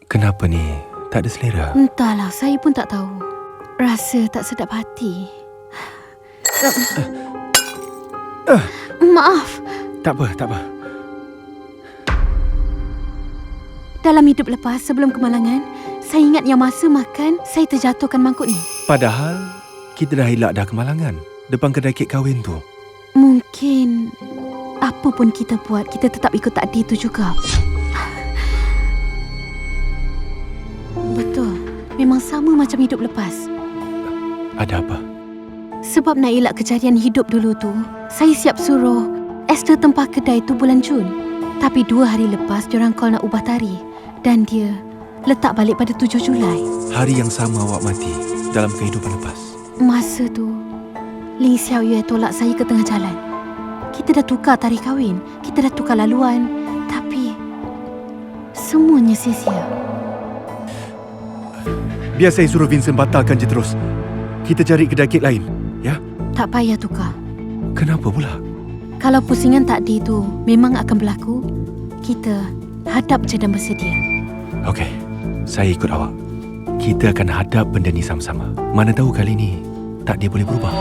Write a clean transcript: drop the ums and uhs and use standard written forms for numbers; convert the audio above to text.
Kenapa ni? Tak ada selera? Entahlah, saya pun tak tahu. Rasa tak sedap hati. Maaf. Tak apa. Dalam hidup lepas, sebelum kemalangan, saya ingat yang masa makan, saya terjatuhkan mangkuk ni. Padahal, kita dah elak dah kemalangan depan kedai kek kahwin tu. Mungkin apa pun kita buat, kita tetap ikut takdir tu juga. Betul. Memang sama macam hidup lepas. Ada apa? Sebab nak elak kejadian hidup dulu tu, saya siap suruh Esther tempah kedai tu bulan Jun. Tapi 2 hari lepas, diorang call nak ubah tarikh. Dan dia letak balik pada 7 Julai. Hari yang sama awak mati dalam kehidupan lepas. Masa tu, Ling Xiao Yue tolak saya ke tengah jalan. Kita dah tukar tarikh kahwin, kita dah tukar laluan. Tapi semuanya sia-sia. Biar saya suruh Vincent batalkan je terus. Kita cari kedai kek lain, ya? Tak payah tukar. Kenapa pula? Kalau pusingan takdir tu memang akan berlaku, kita hadap je dan bersedia. Okey, saya ikut awak. Kita akan hadap benda ni sama-sama. Mana tahu kali ni takdir boleh berubah.